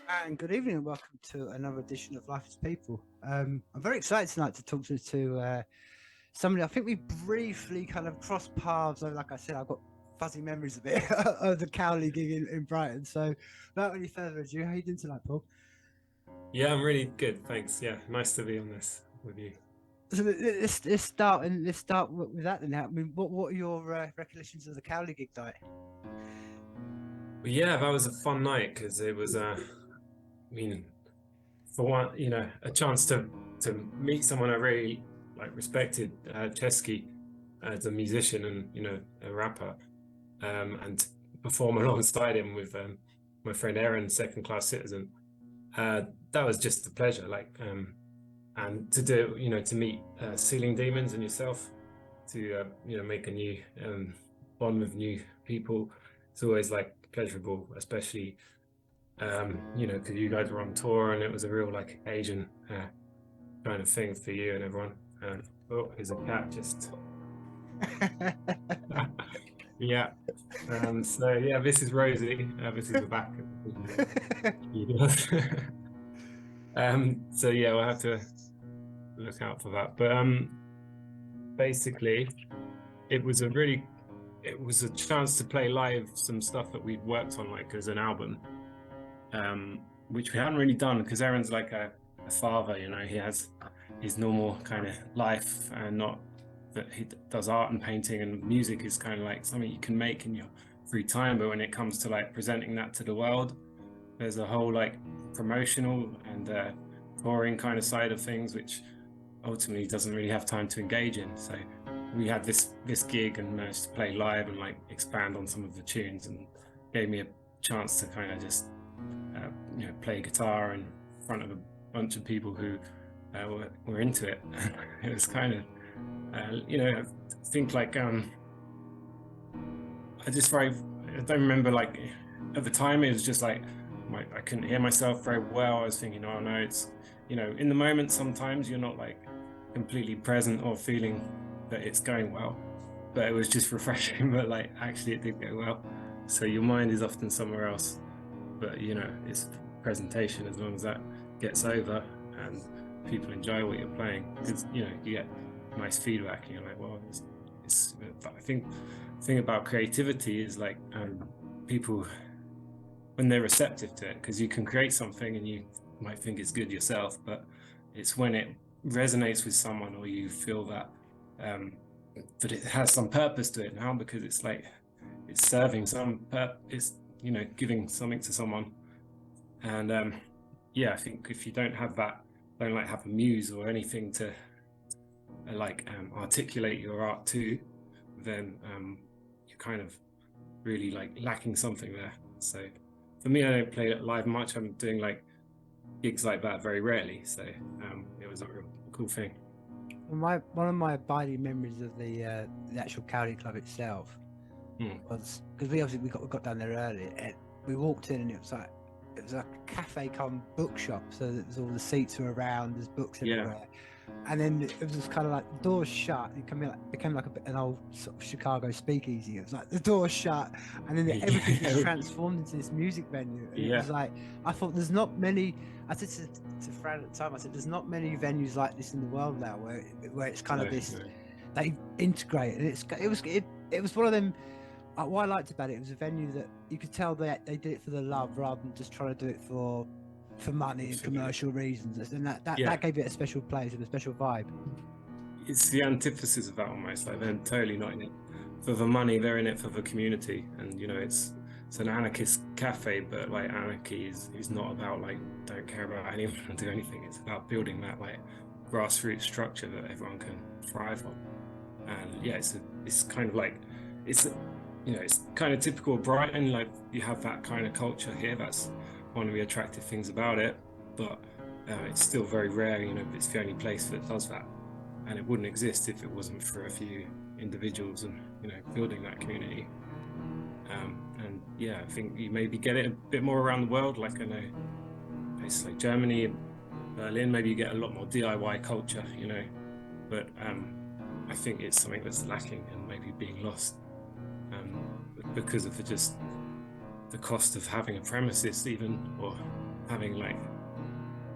And good evening, and welcome to another edition of Life as People. I'm very excited tonight to talk to somebody. I think we briefly kind of crossed paths. Like I said, I've got fuzzy memories of it of the Cowley gig in Brighton. So, without any further ado, how you doing tonight, Paul? Yeah, I'm really good, thanks. Yeah, nice to be on this with you. So let's start with that then. I mean, what are your recollections of the Cowley gig night? But yeah, that was a fun night because it was, I mean, for one, a chance to meet someone I really like respected, Chesky, as a musician and a rapper, and perform alongside him with my friend Aaron, second class citizen. That was just a pleasure. And to do, to meet Ceiling Demons and yourself, to make a new bond with new people. It's always like pleasurable, especially because you guys were on tour and it was a real like Asian kind of thing for you and everyone. Oh, here's a cat just yeah. So yeah, this is Rosie. This is the back of the so yeah, we'll have to look out for that. But basically, it was a really it was a chance to play live some stuff that we'd worked on like as an album, which we hadn't really done because Aaron's like a father, he has his normal kind of life and not that he does art and painting, and music is kind of like something you can make in your free time. But when it comes to like presenting that to the world, there's a whole like promotional and touring kind of side of things, which ultimately doesn't really have time to engage in. So we had this gig and managed to play live and like expand on some of the tunes, and gave me a chance to kind of just play guitar in front of a bunch of people who were into it. It was kind of I think like I don't remember, like at the time it was just like I couldn't hear myself very well. I was thinking, oh no, it's in the moment sometimes you're not like completely present or feeling that it's going well, but it was just refreshing. But like actually it did go well, so your mind is often somewhere else, but it's presentation. As long as that gets over and people enjoy what you're playing, because you get nice feedback and you're like, well, it's I think the thing about creativity is like people, when they're receptive to it, because you can create something and you might think it's good yourself, but it's when it resonates with someone, or you feel that that it has some purpose to it now, because it's like it's serving it's giving something to someone. And yeah, I think if you don't have that, don't like have a muse or anything to articulate your art to, then you're kind of really like lacking something there. So for me, I don't play it live much. I'm doing like gigs like that very rarely. So it was a real cool thing. One of my abiding memories of the actual Cowley Club itself Mm. was because we got down there early, and we walked in and it was like a cafe come bookshop, so there's all the seats were around, there's books Yeah. everywhere, and then it was just kind of like the doors shut. It became like an old sort of Chicago speakeasy. It was like the doors shut, and then everything just Yeah. transformed into this music venue. And it Yeah. was like, I thought there's not many. I said to Fran at the time, I said there's not many venues like this in the world now where it's kind No, of this, no. they integrate, and it was one of them. What I liked about it was a venue that you could tell they did it for the love rather than just trying to do it for money and Absolutely. commercial reasons, and Yeah. that gave it a special place and a special vibe. It's the antithesis of that almost. Like they're totally not in it for the money; they're in it for the community. And it's an anarchist cafe, but like anarchy is not about like don't care about anyone and do anything. It's about building that like grassroots structure that everyone can thrive on. And yeah, it's kind of like it's it's kind of typical of Brighton. Like you have that kind of culture here. That's one of the attractive things about it, but it's still very rare. It's the only place that does that, and it wouldn't exist if it wasn't for a few individuals and building that community. And yeah, I think you maybe get it a bit more around the world. Like I know places like Germany and Berlin, maybe you get a lot more DIY culture, but I think it's something that's lacking and maybe being lost, because of just the cost of having a premises, even, or having like,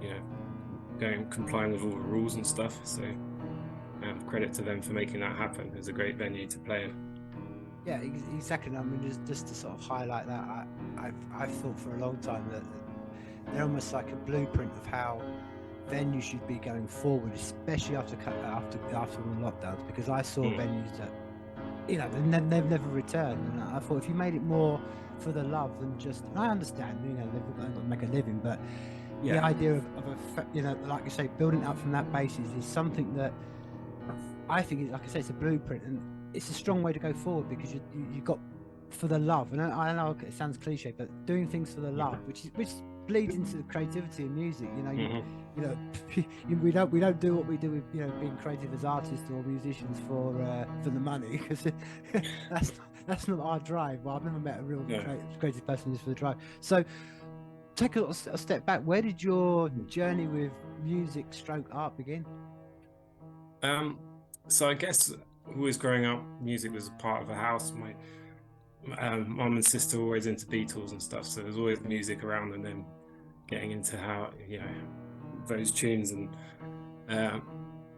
you know, complying with all the rules and stuff. So credit to them for making that happen. It was a great venue to play in. Yeah, exactly. I mean, just to sort of highlight that, I've thought for a long time that they're almost like a blueprint of how venues should be going forward, especially after all the lockdowns. Because I saw venues that, you know, they've never returned, and I thought if you made it more for the love than just, and I understand, you know, they've got to make a living, but the idea of you know, like you say, building up from that basis is something that I think, like I say, it's a blueprint, and it's a strong way to go forward, because you got for the love. And I know it sounds cliche, but doing things for the love, which bleeds into the creativity in music. You know, you know, we don't do what we do with, you know, being creative as artists or musicians for the money, because that's not our drive. Well, I've never met a real creative person just for the drive. So take a step back. Where did your journey with music stroke art begin? So I guess always growing up, music was a part of the house. My mum and sister were always into Beatles and stuff, so there's always music around, and then getting into how, you know, those tunes, and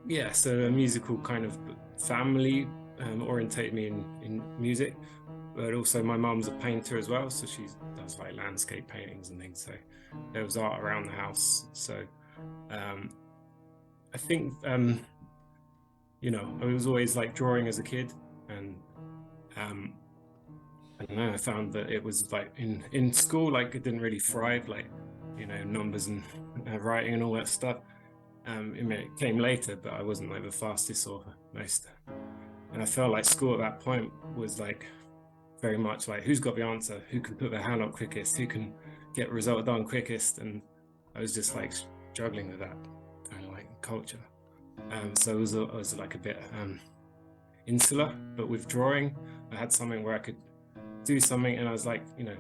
yeah, so a musical kind of family orientated me in music. But also my mum's a painter as well, so she does like landscape paintings and things, so there was art around the house. So I think you know, I was always like drawing as a kid, and I don't know, I found that it was like in school, like it didn't really thrive, like, you know, numbers and writing and all that stuff. It came later, but I wasn't like the fastest or most, and I felt like school at that point was like very much like, who's got the answer, who can put their hand up quickest, who can get a result done quickest, and I was just like struggling with that kind of like culture. So I was like a bit insular, but with drawing, I had something where I could do something, and I was like, you know,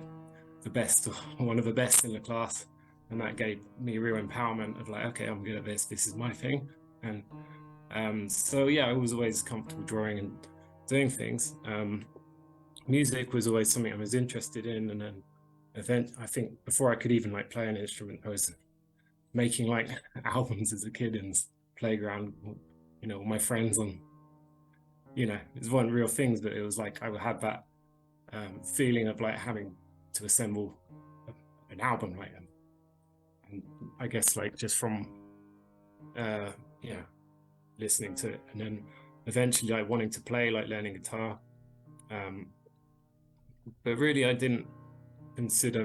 the best or one of the best in the class, and that gave me real empowerment of like, okay, I'm good at this. This is my thing, and so yeah, I was always comfortable drawing and doing things. Music was always something I was interested in, and then I think before I could even like play an instrument, I was making like albums as a kid in playground, you know, with my friends on, you know, it wasn't real things, but it was like I had that feeling of like having to assemble an album, like, and I guess like just from yeah, listening to it, and then eventually like wanting to play, like learning guitar, but really I didn't consider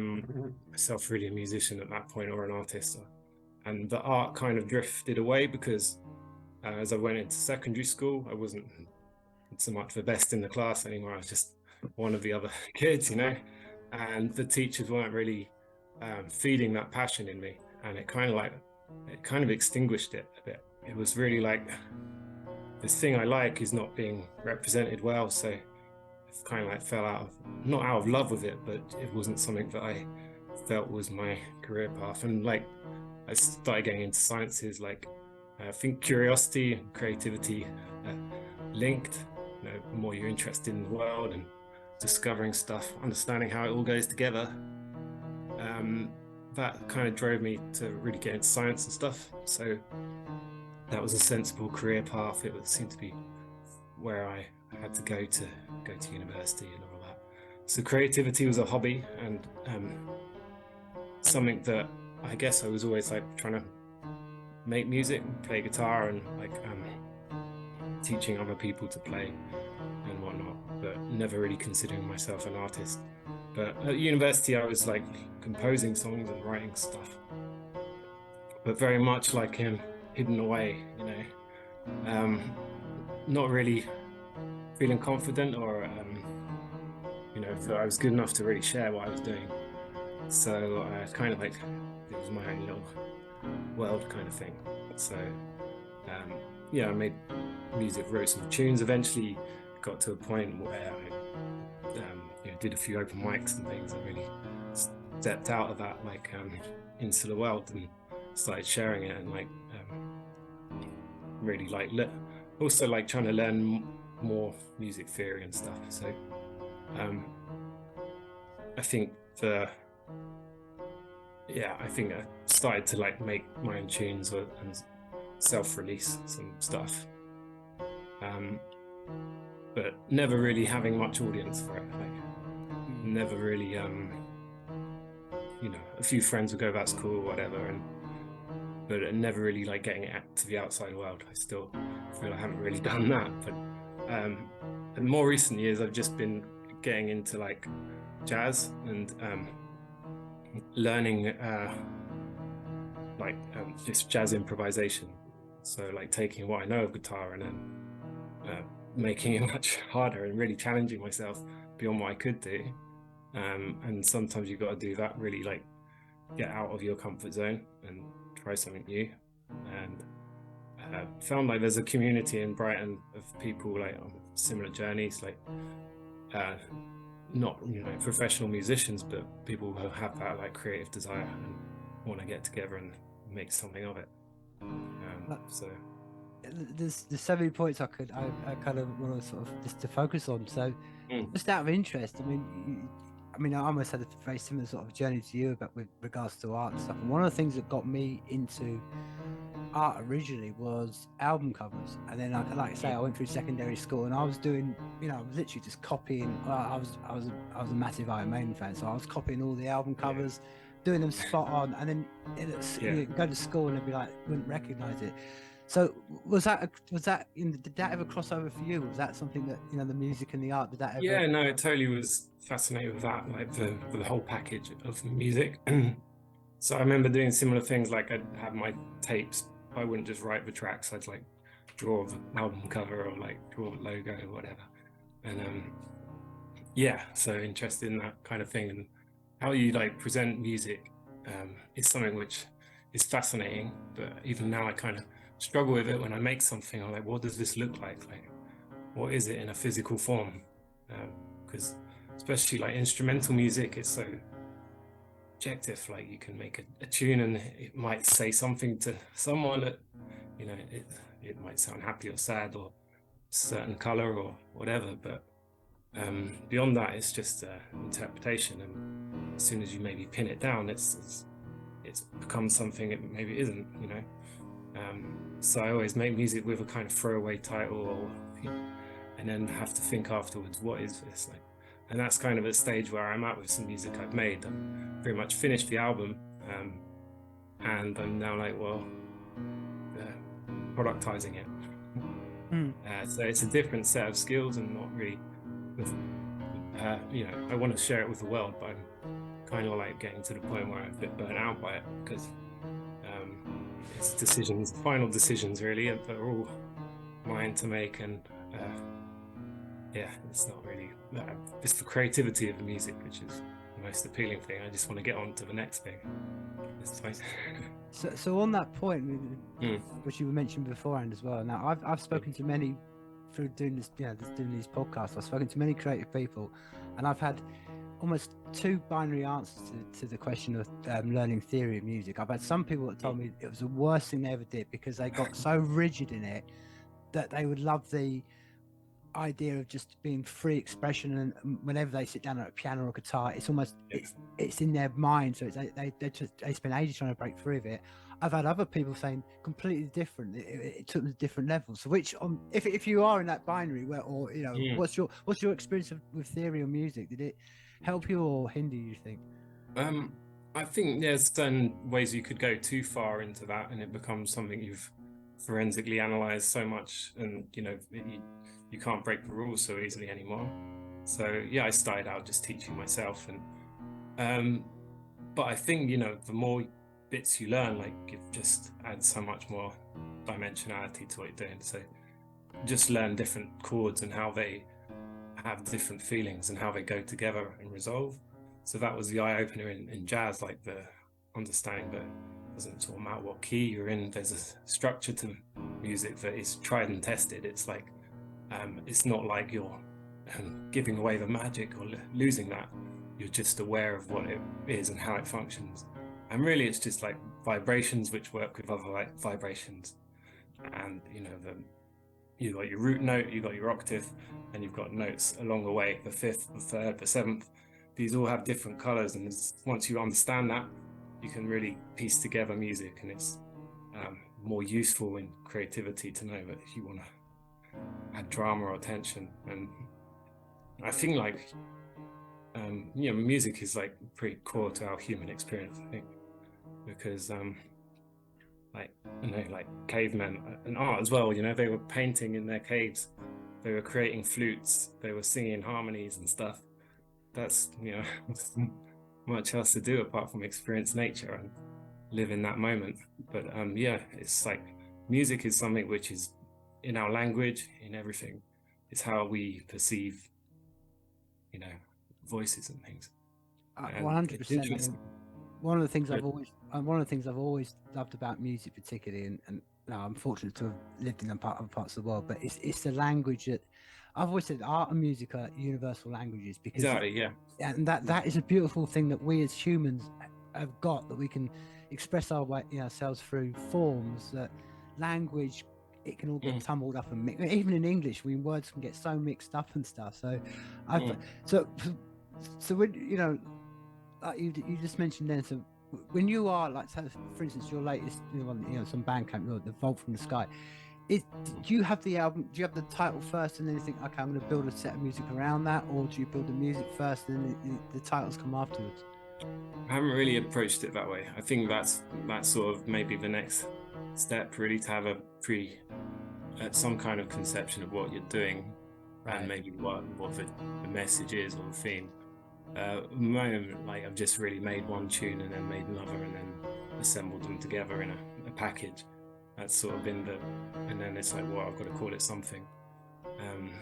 myself really a musician at that point or an artist, and the art kind of drifted away because as I went into secondary school, I wasn't so much the best in the class anymore. I was just one of the other kids, you know, and the teachers weren't really feeding that passion in me, and it kind of extinguished it a bit. It was really like, this thing I like is not being represented well, so it kind of like fell out of, not out of love with it, but it wasn't something that I felt was my career path. And like I started getting into sciences, like I think curiosity and creativity linked. You know, the more you're interested in the world and discovering stuff, understanding how it all goes together, that kind of drove me to really get into science and stuff. So that was a sensible career path. It seemed to be where I had to go to university and all that. So creativity was a hobby, and something that I guess I was always like trying to make music, play guitar, and like teaching other people to play and whatnot, but never really considering myself an artist. But at university I was like composing songs and writing stuff, but very much like hidden away, you know, not really feeling confident or you know, that I was good enough to really share what I was doing. So I kind of like, it was my own little world kind of thing. So yeah, I made music, wrote some tunes, eventually got to a point where I you know, did a few open mics and things, and really stepped out of that like insular world and started sharing it, and like really like also like trying to learn more music theory and stuff. So yeah, I think I started to like make my own tunes and self-release some stuff, but never really having much audience for it. Like, never really, a few friends would go, "That's cool," whatever, but never really like getting it out to the outside world. I still feel I haven't really done that. But in more recent years, I've just been getting into like jazz and learning just jazz improvisation. So like taking what I know of guitar and then making it much harder and really challenging myself beyond what I could do. And sometimes you've got to do that, really like get out of your comfort zone and try something new. And found like there's a community in Brighton of people like on similar journeys, like not professional musicians, but people who have that like creative desire and want to get together and make something of it. So there's so many points I kind of want to sort of just to focus on. So just out of interest, I mean, I almost had a very similar sort of journey to you about with regards to art and stuff. And one of the things that got me into art originally was album covers. And then, like I say, I went through secondary school and I was doing, I was literally just copying. I was a massive Iron Maiden fan, so I was copying all the album covers, doing them spot on. And then you'd go to school and they'd be like, wouldn't recognize it. So did that ever cross over for you? Was that something that, the music and the art, did that ever? Yeah, no, it totally was fascinated with that, like the whole package of music. So I remember doing similar things, like I'd have my tapes, I wouldn't just write the tracks, I'd like draw the album cover or like draw the logo or whatever. And so interested in that kind of thing, and how you like present music is something which is fascinating, but even now I kind of struggle with it when I make something. I'm like, what does this look like? Like, what is it in a physical form? Because especially like instrumental music, it's so objective. Like you can make a tune and it might say something to someone that, it might sound happy or sad or certain color or whatever, but beyond that, it's just interpretation. And as soon as you maybe pin it down, it's becomes something it maybe isn't, so I always make music with a kind of throwaway title, and then have to think afterwards, what is this like? And that's kind of a stage where I'm at with some music I've made. I'm pretty much finished the album, and I'm now like, well, productizing it. So it's a different set of skills, and not really I want to share it with the world, but I'm kind of like getting to the point where I'm a bit burnt out by it, because it's final decisions really, that are all mine to make, and it's not really it's the creativity of the music which is the most appealing thing. I just want to get on to the next thing. So on that point, which you mentioned beforehand as well. Now I've spoken to many through doing this, doing these podcasts. I've spoken to many creative people, and I've had almost two binary answers to the question of learning theory of music. I've had some people that told me it was the worst thing they ever did, because they got so rigid in it that they would love the idea of just being free expression, and whenever they sit down at a piano or guitar, it's almost it's in their mind, so they spend ages trying to break through of it. I've had other people saying completely different. It took them to different levels. So which if you are in that binary, what's your experience with theory or music? Did it help you or hinder you think? I think there's certain ways you could go too far into that and it becomes something you've forensically analyzed so much, and you can't break the rules so easily anymore. So I started out just teaching myself, and but I think the more bits you learn, like it just adds so much more dimensionality to what you're doing. So just learn different chords and how they have different feelings and how they go together and resolve. So that was the eye-opener in jazz, like the understanding that it doesn't sort of matter what key you're in, there's a structure to music that is tried and tested. It's like it's not like you're giving away the magic or losing that. You're just aware of what it is and how it functions. And really it's just like vibrations which work with other like vibrations. And you've got your root note, you've got your octave, and you've got notes along the way, the fifth, the third, the seventh. These all have different colors, and once you understand that, you can really piece together music, and it's more useful in creativity to know that if you want to add drama or tension. And I think like music is like pretty core to our human experience, I think, because like like cavemen and art as well, they were painting in their caves, they were creating flutes, they were singing harmonies and stuff. That's much else to do apart from experience nature and live in that moment. But it's like music is something which is in our language, in everything. It's how we perceive voices and things. And 100%. it's interesting. One of the things I've always loved about music, particularly, and now I'm fortunate to have lived in other parts of the world, but it's the language that I've always said art and music are universal languages, because Exactly, yeah. and that is a beautiful thing that we as humans have got, that we can express ourselves through forms that language, it can all get tumbled up and even in English, words can get so mixed up and stuff. So so when like you just mentioned then, so when you are like, so for instance, your latest some Bandcamp, the Vault from the Sky, do you have the album, do you have the title first and then you think, okay, I'm going to build a set of music around that, or do you build the music first and then the titles come afterwards? I haven't really approached it that way. I think that's sort of maybe the next step, really, to have some kind of conception of what you're doing, right, and maybe what the message is or the theme. At the moment, like, I've just really made one tune and then made another and then assembled them together in a package. That's sort of been and then it's like, well, I've got to call it something.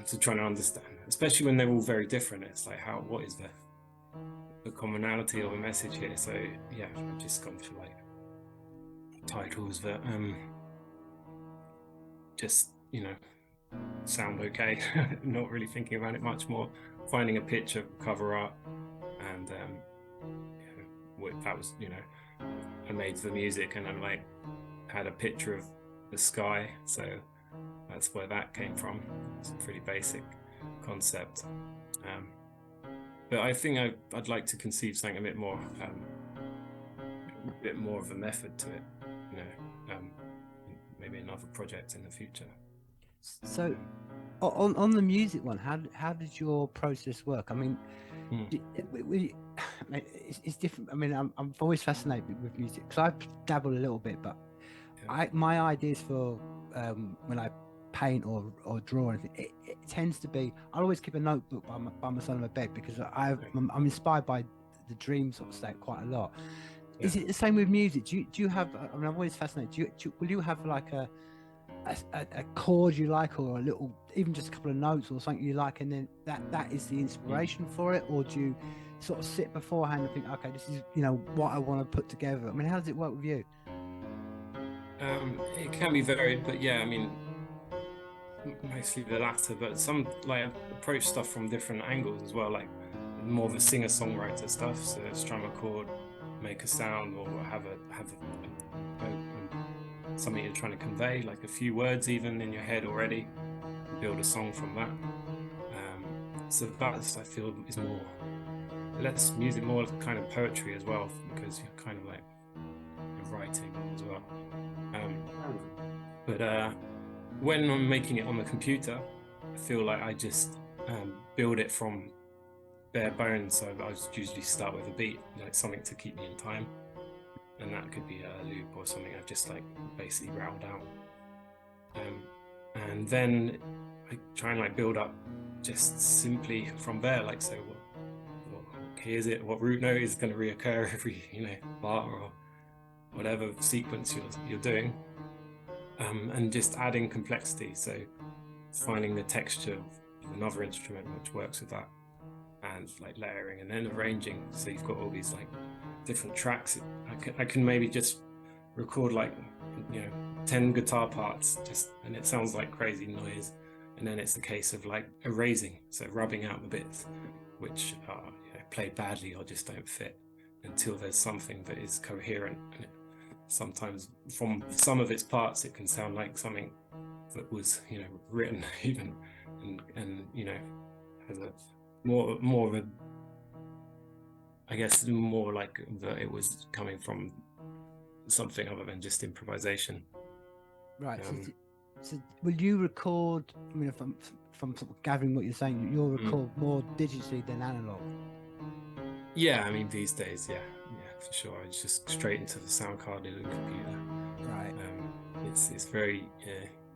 So trying to understand, especially when they're all very different, it's like, what is the commonality of a message here? So yeah, I've just gone for like titles that just sound okay. Not really thinking about it much more. Finding a picture, cover art, and that was I made the music and I like had a picture of the sky, so that's where that came from. It's a pretty basic concept, but I think I'd like to conceive something a bit more of a method to it, maybe another project in the future. So on the music one, how did your process work? I mean, it's different. I mean, I'm always fascinated with music because I've dabbled a little bit, but my ideas for when I paint or draw or anything, it tends to be, I'll always keep a notebook by my side of my bed, because I'm inspired by the dream sort of state quite a lot. Is it the same with music? Do you have, I mean, I'm always fascinated, will you have like a chord you like, or a little, even just a couple of notes or something you like, and then that is the inspiration for it? Or do you sort of sit beforehand and think, okay, this is what I want to put together? I mean, how does it work with you? It can be varied, but yeah, I mean, mostly the latter, but some like approach stuff from different angles as well, like more of a singer-songwriter stuff, so strum a chord, make a sound, or have something you're trying to convey, like a few words even in your head already, build a song from that. So that, I feel, is less music, more kind of poetry as well, because you're kind of like you're writing as well. But when I'm making it on the computer, I feel like I just build it from bare bones. So I usually start with a beat, like something to keep me in time, and that could be a loop or something I've just like basically rattled out. And then I try and like build up just simply from there, like, so here's it, what root note is going to reoccur every bar or whatever sequence you're doing, and just adding complexity, so finding the texture of another instrument which works with that, and like layering and then arranging, so you've got all these like different tracks. I can maybe just record like 10 guitar parts and it sounds like crazy noise, and then it's a case of like erasing, so rubbing out the bits which are played badly or just don't fit, until there's something that is coherent. And sometimes from some of its parts it can sound like something that was written even, and has a more of I guess more like that it was coming from something other than just improvisation. Right. So will you record? I mean, from sort of gathering what you're saying, you'll record more digitally than analog. Yeah, I mean these days, yeah, for sure. It's just straight into the sound card in the computer. Right. It's very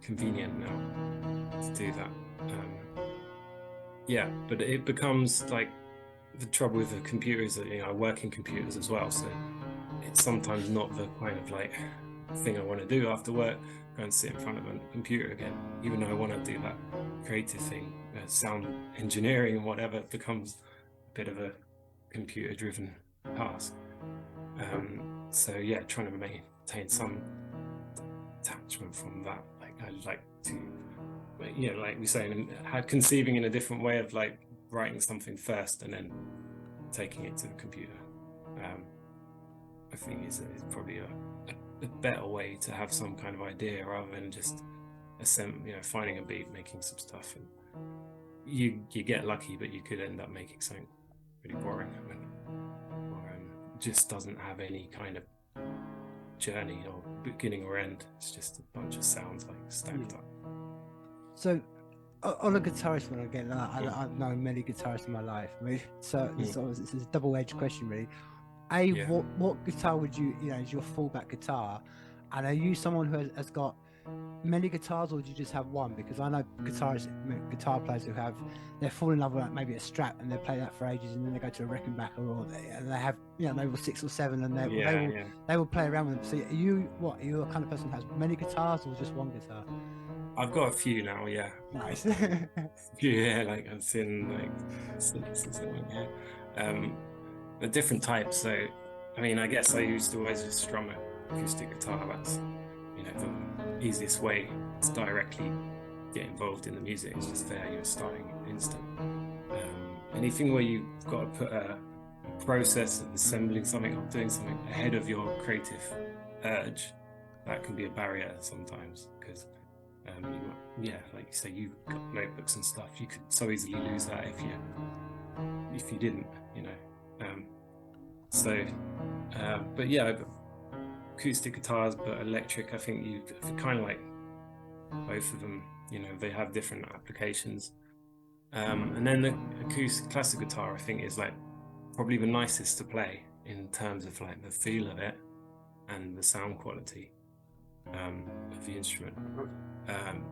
convenient now to do that. Yeah, but it becomes like the trouble with the computers that, you know, I work in computers as well, so it's sometimes not the kind of like thing I want to do after work, go and sit in front of a computer again, even though I want to do that creative thing, sound engineering and whatever. It becomes a bit of a computer driven task. So yeah, trying to maintain some attachment from that. Like I like to, you know, like we say, conceiving in a different way of like writing something first and then taking it to the computer. I think is probably a better way to have some kind of idea rather than just finding a beat, making some stuff, and you get lucky, but you could end up making something pretty boring or just doesn't have any kind of journey or beginning or end. It's just a bunch of sounds like stacked up. So on a guitarist one again, I've known many guitarists in my life. I mean, so it's a double-edged question, really. What guitar would you know is your fallback guitar, and are you someone who has got many guitars, or do you just have one? Because I know guitar players who they fall in love with like maybe a Strat and they play that for ages, and then they go to a Rickenbacker and they have, you know, maybe 6 or 7, and they will play around with them. So are you a kind of person who has many guitars or just one guitar? I've got a few now, yeah. Nice. Yeah, like I've seen like 6 or 7, yeah. The different types. So, I mean, I guess I used to always just strum an acoustic guitar. That's, you know, the easiest way to directly get involved in the music. It's just there, you're starting instant. Anything where you've got to put a process of assembling something or doing something ahead of your creative urge, that can be a barrier sometimes, because like you say, you've got notebooks and stuff. You could so easily lose that if you didn't, you know. But yeah, acoustic guitars, but electric. I think you kind of like both of them. You know, they have different applications. And then the acoustic classic guitar, I think, is like probably the nicest to play in terms of like the feel of it and the sound quality of the instrument.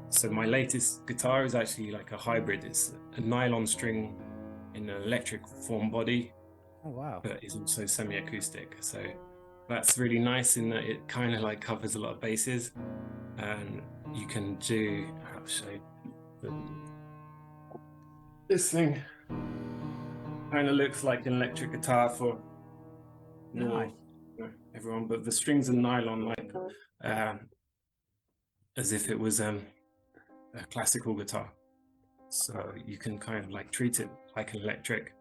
So my latest guitar is actually like a hybrid. It's a nylon string in an electric form body. Oh wow! But it's also semi-acoustic. So that's really nice in that it kind of like covers a lot of bases, and you can do. I'll show you. This thing kind of looks like an electric guitar for everyone, but the strings are nylon, like as if it was a classical guitar. So you can kind of like treat it like an electric,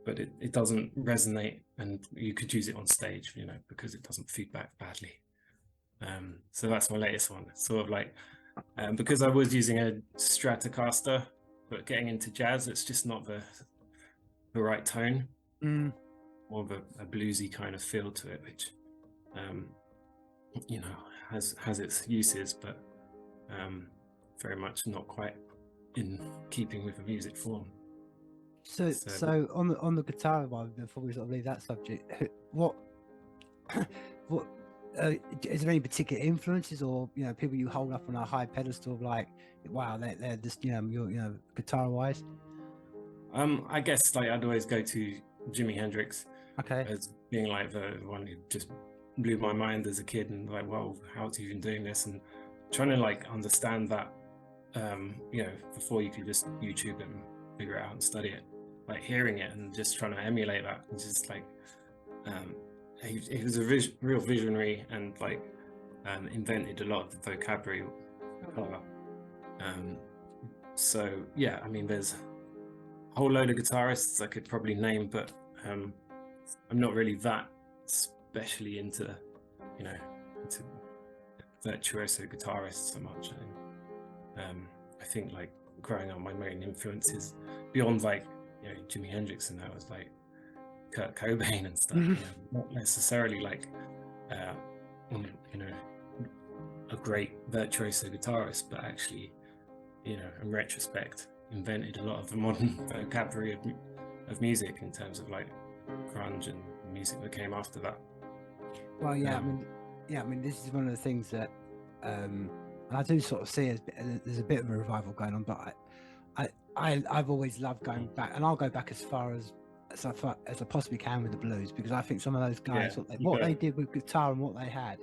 but it doesn't resonate, and you could use it on stage, you know, because it doesn't feedback badly. So that's my latest one. It's sort of like, because I was using a Stratocaster, but getting into jazz, it's just not the right tone. More of a bluesy kind of feel to it, which, you know, has its uses, but very much not quite in keeping with the music form. So on the guitar one, before we sort of leave that subject, what is there any particular influences, or, you know, people you hold up on a high pedestal of like, wow, they're just, you know, guitar wise? I guess like I'd always go to Jimi Hendrix, okay, as being like the one who just blew my mind as a kid, and like, well, how's he even doing this, and trying to like understand that, you know, before you could just YouTube it and figure it out and study it, like hearing it and just trying to emulate that. It's just like, he was a real visionary, and like invented a lot of the vocabulary. So yeah, I mean, there's a whole load of guitarists I could probably name, but I'm not really that especially into, you know, into virtuoso guitarists so much. I think like growing up, my main influences beyond like, you know, Jimi Hendrix and that was like Kurt Cobain and stuff, not necessarily like you know, a great virtuoso guitarist, but actually, in retrospect, invented a lot of the modern vocabulary of music in terms of like grunge and music that came after that. Well, yeah, I mean, this is one of the things that, and I do sort of see there's a bit of a revival going on, but I've always loved going back, and I'll go back as far as I possibly can with the blues, because I think some of those guys, what they did with guitar and what they had,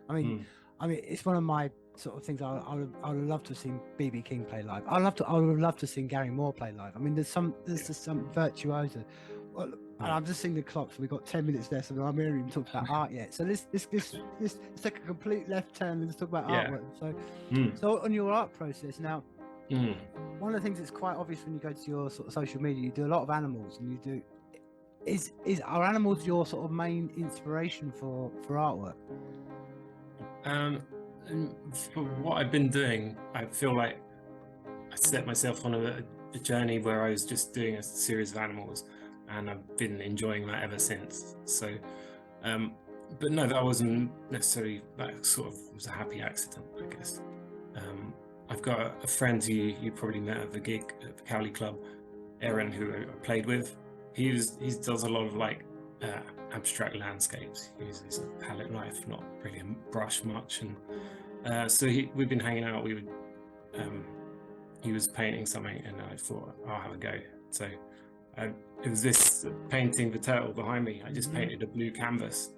I mean, it's one of my sort of things. I would love to have seen B.B. King play live. I would love to have seen Gary Moore play live. I mean, there's just some virtuoso. Well, and I'm just seeing the clock, so we've got 10 minutes left, so I'm hearing him talk about art yet. So let's take a complete left turn and let's talk about artwork. So on your art process now, one of the things that's quite obvious when you go to your sort of social media, you do a lot of animals, and you do. Are animals your sort of main inspiration for artwork? And for what I've been doing, I feel like I set myself on a journey where I was just doing a series of animals, and I've been enjoying that ever since. So, but no, that wasn't necessarily, that sort of was a happy accident, I guess. I've got a friend who you probably met at the gig at the Cowley Club, Aaron, who I played with. He does a lot of like abstract landscapes. He uses a palette knife, not really a brush much, and so we've been hanging out. He was painting something, and I thought I'll have a go. So it was this painting, the turtle behind me. I just painted a blue canvas,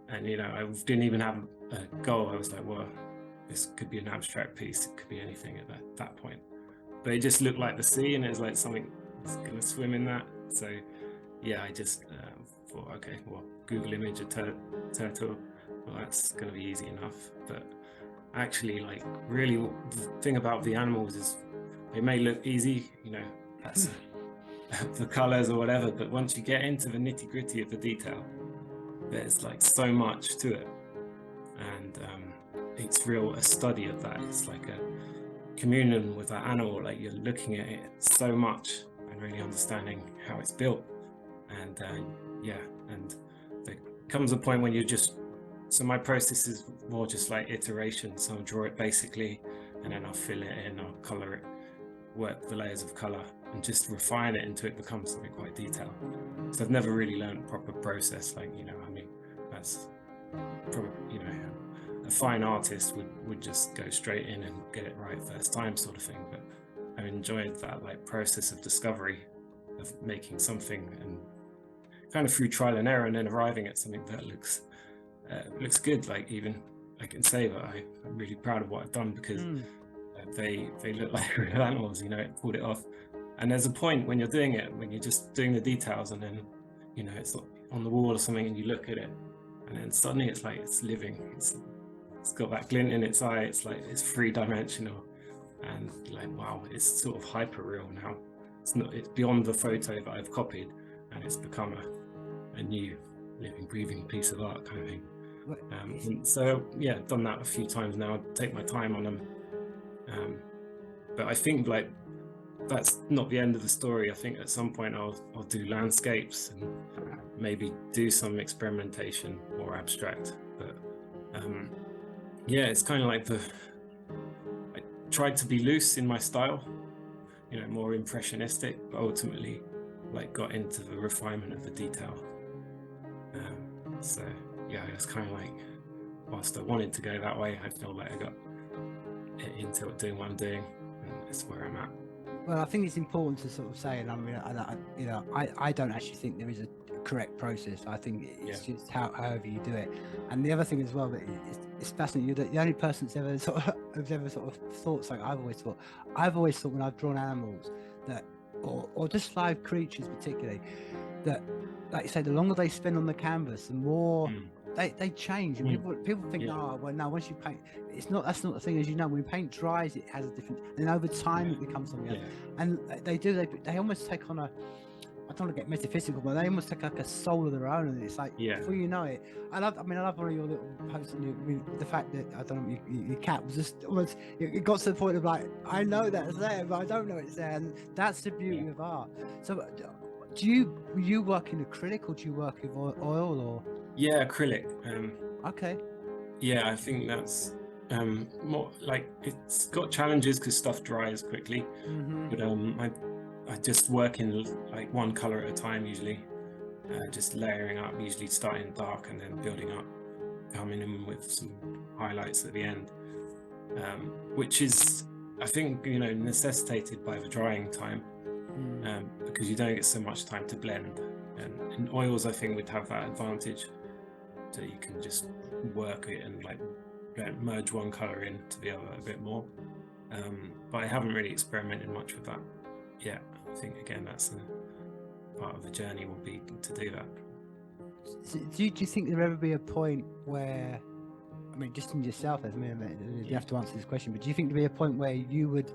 and I didn't even have a goal. I was like, well, this could be an abstract piece. It could be anything at that point. But it just looked like the sea, and it was like something that's gonna swim in that. So yeah, I just thought, okay, well, Google image a turtle. Well, that's gonna be easy enough. But actually, like, really, the thing about the animals is they may look easy, that's the colors or whatever, but once you get into the nitty-gritty of the detail, there's like so much to it, and it's a study of that. It's like a communion with that animal. Like, you're looking at it so much and really understanding how it's built, and and there comes a point when so my process is more just like iteration. So I'll draw it basically, and then I'll fill it in, I'll color it, work the layers of color, and just refine it until it becomes something quite detailed. So I've never really learned proper process, like, I mean, that's probably, a fine artist would just go straight in and get it right first time, sort of thing. But I enjoyed that like process of discovery, of making something, and kind of through trial and error, and then arriving at something that looks good. Like, even I can say that I'm really proud of what I've done, because they look like real animals. It pulled it off. And there's a point when you're doing it, when you're just doing the details, and then it's on the wall or something, and you look at it, and then suddenly it's like it's living. It's got that glint in its eye. It's like it's 3-dimensional, and like, wow, it's sort of hyper real now. It's beyond the photo that I've copied, and it's become a new living, breathing piece of art, kind of thing. And so yeah, I've done that a few times now. I take my time on them, but I think like that's not the end of the story. I think at some point I'll do landscapes and maybe do some experimentation, more abstract. But yeah, it's kind of like I tried to be loose in my style, more impressionistic, but ultimately like got into the refinement of the detail. So yeah, it's kind of like, whilst I wanted to go that way, I feel like I got into doing what I'm doing, and that's where I'm at. Well, I think it's important to sort of say, and I mean, I don't actually think there is a correct process. I think it's just however you do it. And the other thing as well, that it's fascinating. You're the only person that's ever sort of thought something I've always thought. I've always thought when I've drawn animals that, or just live creatures particularly, that, like you say, the longer they spend on the canvas, the more they change. And people think, oh, well, no, once you paint, that's not the thing. As you know, when paint dries, it has a different, and over time it becomes something else. And they almost take on I don't want to get metaphysical, but they almost take like a soul of their own, and it's like, before you know it. I love one of your little posts, the fact that, I don't know, your cat was just almost, it got to the point of like, I know that's there, but I don't know it's there, and that's the beauty of art. So Do you work in acrylic or do you work with oil or? Yeah, acrylic. Okay. Yeah, I think that's more like it's got challenges because stuff dries quickly. Mm-hmm. But I just work in like one color at a time usually, just layering up, usually starting dark and then building up, coming in with some highlights at the end, which is, I think, necessitated by the drying time, because you don't get so much time to blend. And in oils, I think would have that advantage, so you can just work it and like merge one color into the other a bit more. But I haven't really experimented much with that yet. I think again that's a part of the journey will be to do that. So do you think there'll ever be a point where, I mean, just in yourself, you have to answer this question, but do you think there'll be a point where you would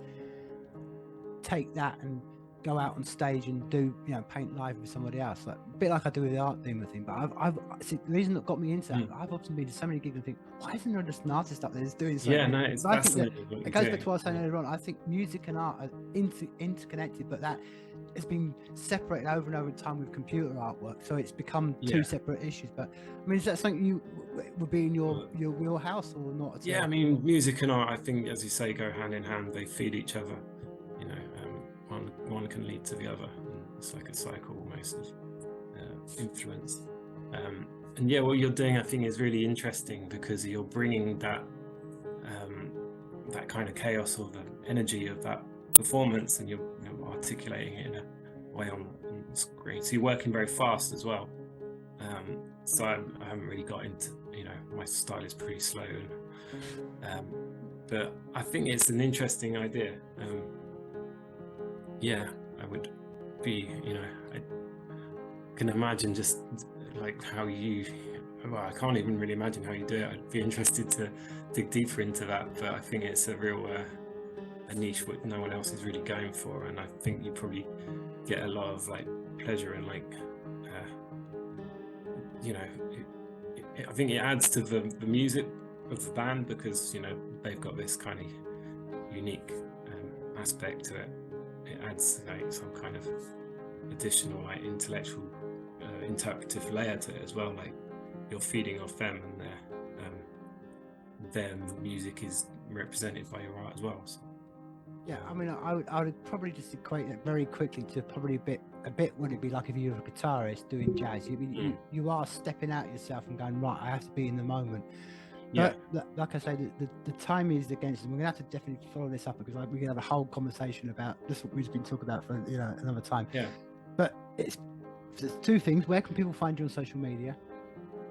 take that and go out on stage and do, paint live with somebody else, like a bit like I do with the art thing? But I've see, the reason that got me into that, I've often been to so many gigs and think, why isn't there just an artist up there that's doing something? Yeah, no, it's I think that fascinating. it goes back to what I was saying earlier on. I think music and art are interconnected, but that it's been separated over and over in time with computer artwork, so it's become two separate issues. But I mean, is that something you would be in your wheelhouse or not at all? Yeah, I mean, music and art, I think, as you say, go hand in hand. They feed each other. One can lead to the other. And it's like a cycle almost of influence. And yeah, what you're doing, I think, is really interesting because you're bringing that that kind of chaos or the energy of that performance, and you're articulating it in a way on screen. So you're working very fast as well. So I haven't really got into, my style is pretty slow, but I think it's an interesting idea. Yeah, I would be, I can imagine just like how I can't even really imagine how you do it. I'd be interested to dig deeper into that, but I think it's a real a niche what no one else is really going for, and I think you probably get a lot of like pleasure and like I think it adds to the music of the band because they've got this kind of unique aspect to it. It adds like some kind of additional like intellectual interpretive layer to it as well, like you're feeding off them and their music is represented by your art as well. So. Yeah, I mean, I would probably just equate it very quickly to probably a bit what it'd be like if you were a guitarist doing jazz. You are stepping out yourself and going, right, I have to be in the moment. But like I say, the time is against us. We're gonna have to definitely follow this up because we're gonna have a whole conversation about this. What we've been talking about for another time. Yeah. But there's two things. Where can people find you on social media?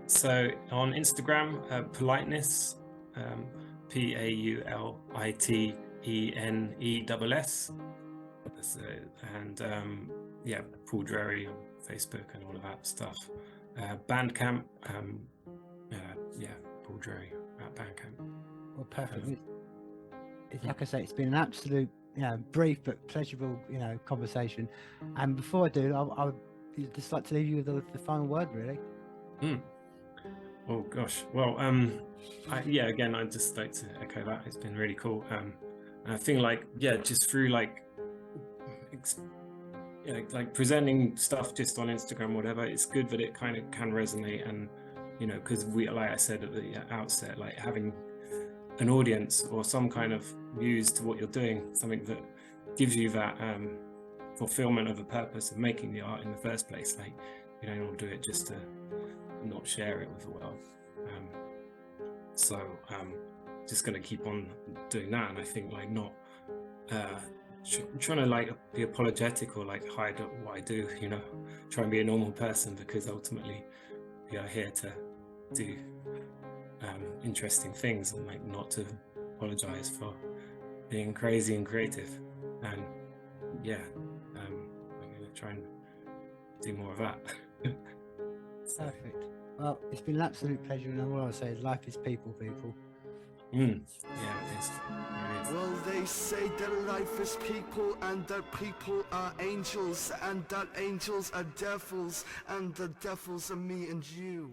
So on Instagram, Politeness, PAULITENESS, and Paul Drury on Facebook and all of that stuff. Bandcamp, Paul Drury at Bandcamp. Well, perfect. Like I say, it's been an absolute, brief but pleasurable, conversation. And before I do, I would just like to leave you with the final word, really. Oh gosh. Well, again, I'd just like to echo that. It's been really cool. And I think just through like presenting stuff just on Instagram, whatever, it's good that it kind of can resonate, and because like I said at the outset, like having an audience or some kind of muse to what you're doing, something that gives you that fulfillment of a purpose of making the art in the first place. Like you don't want to do it just to not share it with the world. So just going to keep on doing that, and I think like not trying to like be apologetic or like hide what I do, try and be a normal person, because ultimately we are here to do interesting things, and like not to apologize for being crazy and creative. And I'm going to try and do more of that. Perfect. Well, it's been an absolute pleasure, and all I say is life is people. Yeah, it is. Well, they say that life is people, and that people are angels, and that angels are devils, and the devils are me and you.